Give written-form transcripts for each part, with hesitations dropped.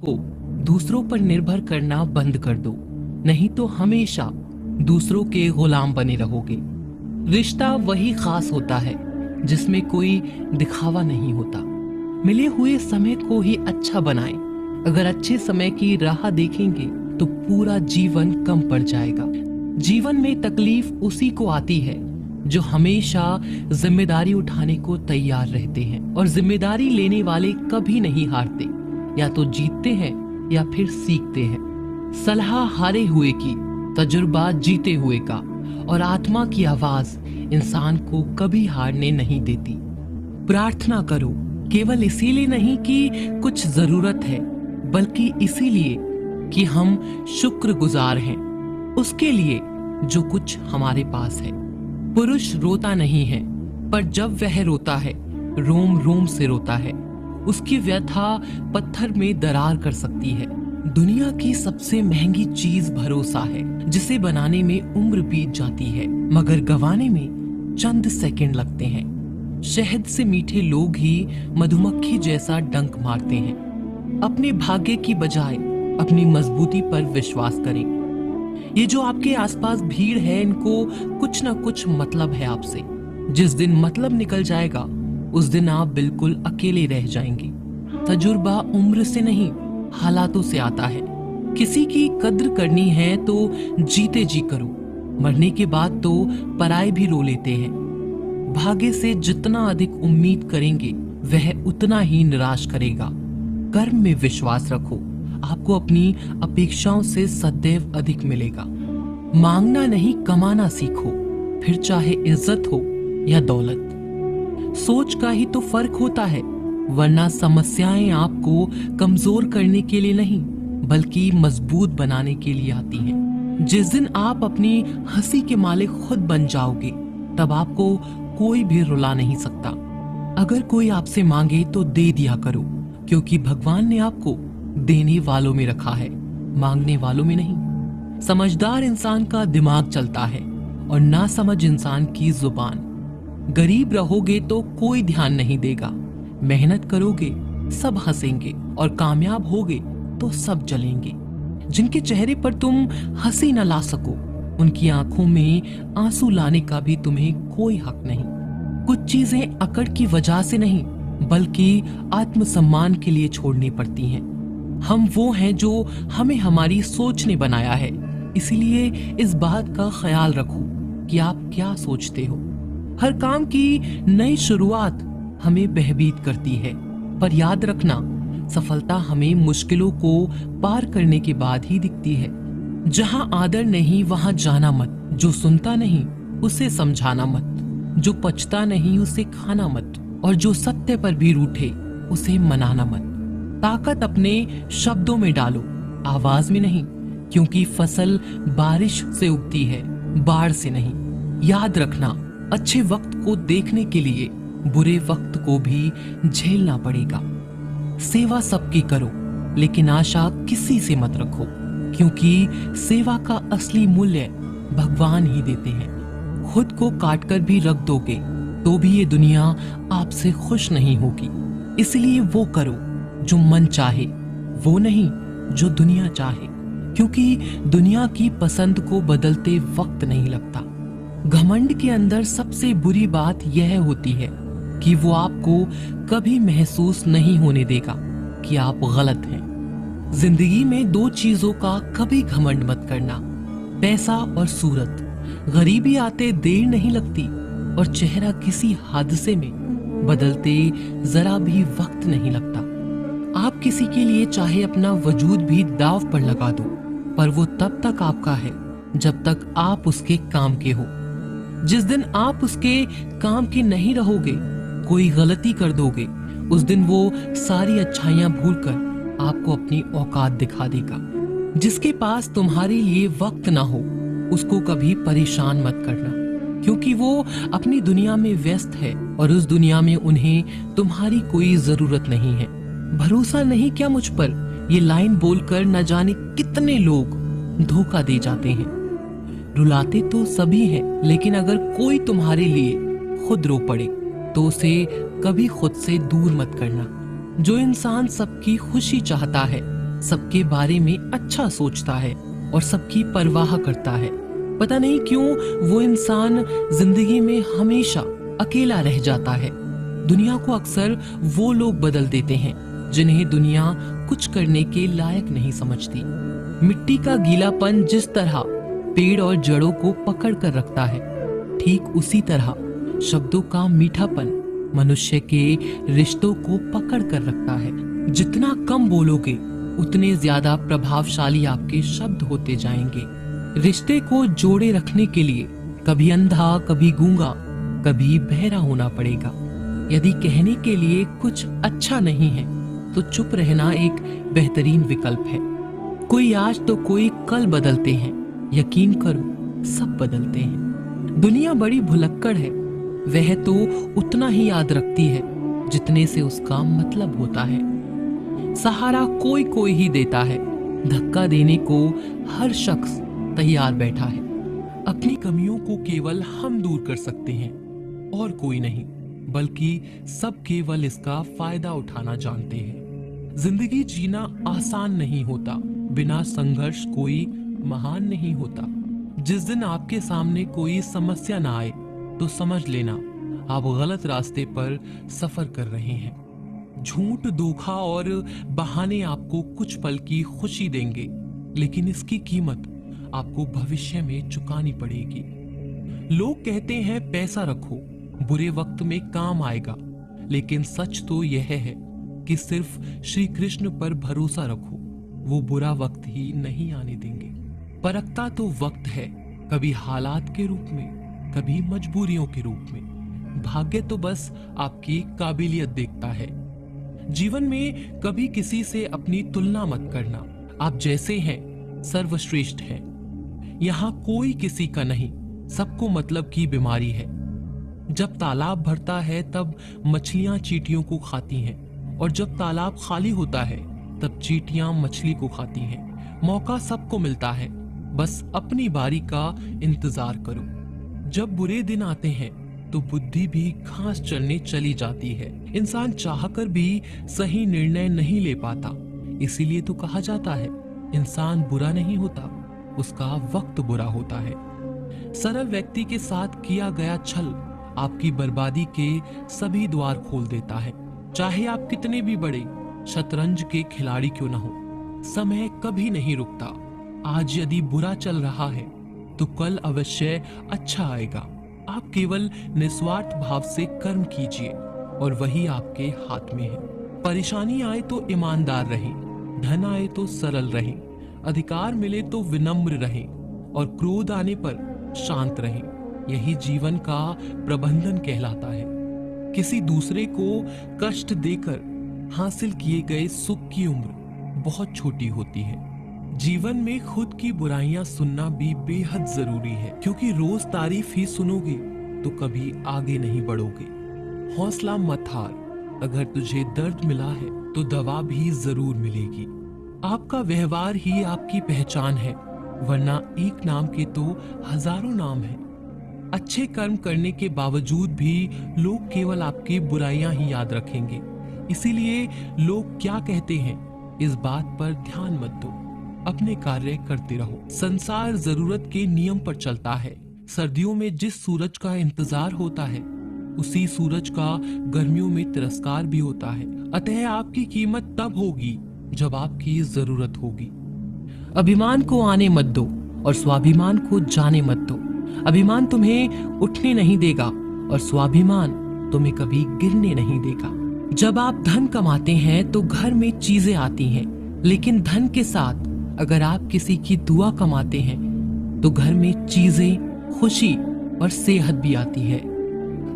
को दूसरों पर निर्भर करना बंद कर दो, नहीं तो हमेशा दूसरों के गुलाम बने रहोगे। रिश्ता वही खास होता है जिसमें कोई दिखावा नहीं होता। मिले हुए समय को ही अच्छा बनाएं। अगर अच्छे समय की राह देखेंगे तो पूरा जीवन कम पड़ जाएगा। जीवन में तकलीफ उसी को आती है जो हमेशा जिम्मेदारी उठाने को तैयार रहते हैं, और जिम्मेदारी लेने वाले कभी नहीं हारते, या तो जीतते हैं या फिर सीखते हैं। सलाह हारे हुए की, तजुर्बा जीते हुए का, और आत्मा की आवाज इंसान को कभी हारने नहीं देती। प्रार्थना करो, केवल इसीलिए नहीं कि कुछ जरूरत है, बल्कि इसीलिए कि हम शुक्रगुजार हैं उसके लिए जो कुछ हमारे पास है। पुरुष रोता नहीं है, पर जब वह रोता है रोम रोम से रोता है। उसकी व्यथा पत्थर में दरार कर सकती है। दुनिया की सबसे महंगी चीज भरोसा है, जिसे बनाने में उम्र बीत जाती है मगर गंवाने में चंद सेकंड लगते हैं। शहद से मीठे लोग ही मधुमक्खी जैसा डंक मारते हैं। अपने भाग्य की बजाय अपनी मजबूती पर विश्वास करें। ये जो आपके आसपास भीड़ है, इनको कुछ ना कुछ मतलब है आपसे। जिस दिन मतलब निकल जाएगा उस दिन आप बिल्कुल अकेले रह जाएंगे। तजुर्बा उम्र से नहीं, हालातों से आता है। किसी की कद्र करनी है तो जीते जी करो, मरने के बाद तो पराये भी रो लेते हैं। भाग्य से जितना अधिक उम्मीद करेंगे वह उतना ही निराश करेगा। कर्म में विश्वास रखो, आपको अपनी अपेक्षाओं से सदैव अधिक मिलेगा। मांगना नहीं, कमाना सीखो, फिर चाहे इज्जत हो या दौलत। सोच का ही तो फर्क होता है, वरना समस्याएं आपको कमजोर करने के लिए नहीं बल्कि मजबूत बनाने के लिए आती हैं। जिस दिन आप अपनी हंसी के मालिक खुद बन जाओगे तब आपको कोई भी रुला नहीं सकता। अगर कोई आपसे मांगे तो दे दिया करो, क्योंकि भगवान ने आपको देने वालों में रखा है, मांगने वालों में नहीं। समझदार इंसान का दिमाग चलता है और नासमझ इंसान की जुबान। गरीब रहोगे तो कोई ध्यान नहीं देगा, मेहनत करोगे सब हंसेंगे, और कामयाब होगे तो सब जलेंगे। जिनके चेहरे पर तुम हंसी न ला सको उनकी आंखों में आंसू लाने का भी तुम्हें कोई हक नहीं। कुछ चीजें अकड़ की वजह से नहीं बल्कि आत्मसम्मान के लिए छोड़नी पड़ती हैं। हम वो हैं जो हमें हमारी सोच ने बनाया है, इसीलिए इस बात का ख्याल रखो कि आप क्या सोचते हो। हर काम की नई शुरुआत हमें भयभीत करती है, पर याद रखना सफलता हमें मुश्किलों को पार करने के बाद ही दिखती है। जहां आदर नहीं वहां जाना मत, जो सुनता नहीं उसे समझाना मत, जो पचता नहीं उसे खाना मत, और जो सत्य पर भी रूठे उसे मनाना मत। ताकत अपने शब्दों में डालो, आवाज में नहीं, क्योंकि फसल बारिश से उगती है, बाढ़ से नहीं। याद रखना, अच्छे वक्त को देखने के लिए बुरे वक्त को भी झेलना पड़ेगा। सेवा सबकी करो, लेकिन आशा किसी से मत रखो, क्योंकि सेवा का असली मूल्य भगवान ही देते हैं। खुद को काट कर भी रख दोगे तो भी ये दुनिया आपसे खुश नहीं होगी। इसलिए वो करो जो मन चाहे, वो नहीं जो दुनिया चाहे, क्योंकि दुनिया की पसंद को बदलते वक्त नहीं लगता। घमंड के अंदर सबसे बुरी बात यह होती है कि वो आपको कभी महसूस नहीं होने देगा कि आप गलत हैं। जिंदगी में दो चीजों का कभी घमंड मत करना, पैसा और सूरत। गरीबी आते देर नहीं लगती और चेहरा किसी हादसे में बदलते जरा भी वक्त नहीं लगता। आप किसी के लिए चाहे अपना वजूद भी दांव पर लगा दो, पर वो तब तक आपका है जब तक आप उसके काम के हो। जिस दिन आप उसके काम के नहीं रहोगे, कोई गलती कर दोगे, उस दिन वो सारी अच्छाइयां भूलकर आपको अपनी औकात दिखा देगा। जिसके पास तुम्हारे लिए वक्त ना हो उसको कभी परेशान मत करना, क्योंकि वो अपनी दुनिया में व्यस्त है और उस दुनिया में उन्हें तुम्हारी कोई जरूरत नहीं है। भरोसा नहीं क्या मुझ पर, ये लाइन बोलकर न जाने कितने लोग धोखा दे जाते हैं। रुलाते तो सभी हैं, लेकिन अगर कोई तुम्हारे लिए खुद रो पड़े तो उसे कभी खुद से दूर मत करना। जो इंसान सबकी खुशी चाहता है सबके बारे में अच्छा सोचता है और सबकी परवाह करता है। पता नहीं क्यों वो इंसान जिंदगी में हमेशा अकेला रह जाता है। दुनिया को अक्सर वो लोग बदल देते हैं जिन्हें दुनिया कुछ करने के लायक नहीं समझती। मिट्टी का गीलापन जिस तरह पेड़ और जड़ों को पकड़ कर रखता है, ठीक उसी तरह शब्दों का मीठापन मनुष्य के रिश्तों को पकड़ कर रखता है। जितना कम बोलोगे उतने ज्यादा प्रभावशाली आपके शब्द होते जाएंगे। रिश्ते को जोड़े रखने के लिए कभी अंधा, कभी गूंगा, कभी बहरा होना पड़ेगा। यदि कहने के लिए कुछ अच्छा नहीं है तो चुप रहना एक बेहतरीन विकल्प है। कोई आज तो कोई कल बदलते हैं, यकीन करो सब बदलते हैं। दुनिया बड़ी भुलक्कड़ है, वह तो उतना ही याद रखती है जितने से उसका मतलब होता है। सहारा कोई कोई ही देता है, धक्का देने को हर शख्स तैयार बैठा है। अपनी कमियों को केवल हम दूर कर सकते हैं और कोई नहीं, बल्कि सब केवल इसका फायदा उठाना जानते हैं। जिंदगी जीना आसान नहीं होता, बिना संघर्ष कोई महान नहीं होता। जिस दिन आपके सामने कोई समस्या ना आए तो समझ लेना आप गलत रास्ते पर सफर कर रहे हैं। झूठ, धोखा और बहाने आपको कुछ पल की खुशी देंगे, लेकिन इसकी कीमत आपको भविष्य में चुकानी पड़ेगी। लोग कहते हैं पैसा रखो, बुरे वक्त में काम आएगा, लेकिन सच तो यह है कि सिर्फ श्री कृष्ण पर भरोसा रखो, वो बुरा वक्त ही नहीं आने देंगे। परखता तो वक्त है, कभी हालात के रूप में, कभी मजबूरियों के रूप में। भाग्य तो बस आपकी काबिलियत देखता है। जीवन में कभी किसी से अपनी तुलना मत करना। आप जैसे हैं सर्वश्रेष्ठ हैं। यहाँ कोई किसी का नहीं, सबको मतलब की बीमारी है। जब तालाब भरता है तब मछलियां चींटियों को खाती हैं, और जब तालाब खाली होता है तब चींटियां मछली को खाती हैं। मौका सबको मिलता है, बस अपनी बारी का इंतजार करो। जब बुरे दिन आते हैं तो बुद्धि भी घास चरने चली जाती है। इंसान चाहकर भी सही निर्णय नहीं ले पाता, इसीलिए तो कहा जाता है इंसान बुरा नहीं होता, उसका वक्त बुरा होता है। सरल व्यक्ति के साथ किया गया छल आपकी बर्बादी के सभी द्वार खोल देता है। चाहे आप कितने भी बड़े शतरंज के खिलाड़ी क्यों न हो, समय कभी नहीं रुकता। आज यदि बुरा चल रहा है तो कल अवश्य अच्छा आएगा। आप केवल निस्वार्थ भाव से कर्म कीजिए और वही आपके हाथ में है। परेशानी आए तो ईमानदार रहें, धन आए तो सरल रहें, अधिकार मिले तो विनम्र रहें और क्रोध आने पर शांत रहें। यही जीवन का प्रबंधन कहलाता है। किसी दूसरे को कष्ट देकर हासिल किए गए सुख की उम्र बहुत छोटी होती है। जीवन में खुद की बुराइयां सुनना भी बेहद जरूरी है, क्योंकि रोज तारीफ ही सुनोगे तो कभी आगे नहीं बढ़ोगे। हौसला मत हार, अगर तुझे दर्द मिला है तो दवा भी जरूर मिलेगी। आपका व्यवहार ही आपकी पहचान है, वरना एक नाम के तो हजारों नाम हैं। अच्छे कर्म करने के बावजूद भी लोग केवल आपकी बुराइयां ही याद रखेंगे। इसीलिए लोग क्या कहते हैं इस बात पर ध्यान मत दो, अपने कार्य करते रहो। संसार जरूरत के नियम पर चलता है। सर्दियों में जिस सूरज का इंतजार होता है उसी सूरज का गर्मियों में तिरस्कार भी होता है। अतः आपकी कीमत तब होगी जब आपकी जरूरत होगी। अभिमान को आने मत दो और स्वाभिमान को जाने मत दो। अभिमान तुम्हें उठने नहीं देगा और स्वाभिमान तुम्हें कभी गिरने नहीं देगा। जब आप धन कमाते हैं तो घर में चीजें आती हैं, लेकिन धन के साथ अगर आप किसी की दुआ कमाते हैं तो घर में चीजें, खुशी और सेहत भी आती है।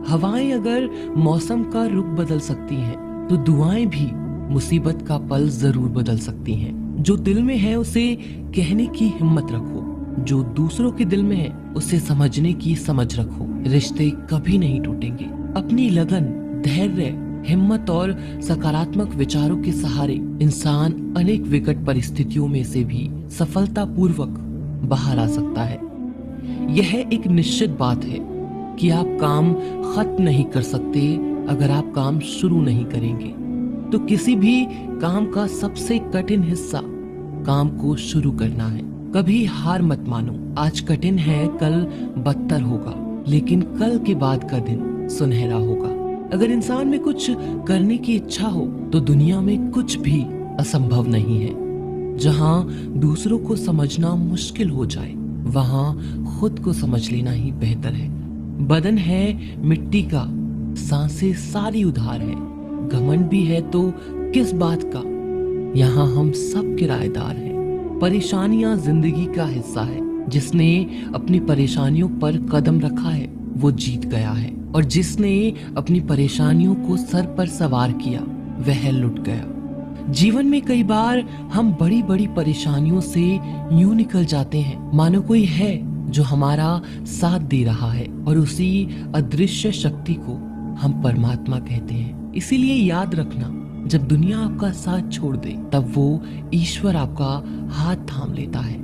हवाएं अगर मौसम का रुख बदल सकती हैं तो दुआएं भी मुसीबत का पल जरूर बदल सकती हैं। जो दिल में है उसे कहने की हिम्मत रखो, जो दूसरों के दिल में है उसे समझने की समझ रखो। रिश्ते कभी नहीं टूटेंगे। अपनी लगन, धैर्य, हिम्मत और सकारात्मक विचारों के सहारे इंसान अनेक विकट परिस्थितियों में से भी सफलतापूर्वक बाहर आ सकता है। यह एक निश्चित बात है कि आप काम खत्म नहीं कर सकते अगर आप काम शुरू नहीं करेंगे। तो किसी भी काम का सबसे कठिन हिस्सा काम को शुरू करना है। कभी हार मत मानो। आज कठिन है, कल बदतर होगा, लेकिन कल के बाद का दिन सुनहरा होगा। अगर इंसान में कुछ करने की इच्छा हो तो दुनिया में कुछ भी असंभव नहीं है। जहां दूसरों को समझना मुश्किल हो जाए, वहां खुद को समझ लेना ही बेहतर है। बदन है मिट्टी का, सांसें सारी उधार है। घमंड भी है तो किस बात का, यहाँ हम सब किराएदार हैं। परेशानियां जिंदगी का हिस्सा है। जिसने अपनी परेशानियों पर कदम रखा है वो जीत गया है, और जिसने अपनी परेशानियों को सर पर सवार किया वह लुट गया। जीवन में कई बार हम बड़ी बड़ी परेशानियों से यूं निकल जाते हैं मानो कोई है जो हमारा साथ दे रहा है, और उसी अदृश्य शक्ति को हम परमात्मा कहते हैं। इसीलिए याद रखना, जब दुनिया आपका साथ छोड़ दे तब वो ईश्वर आपका हाथ थाम लेता है।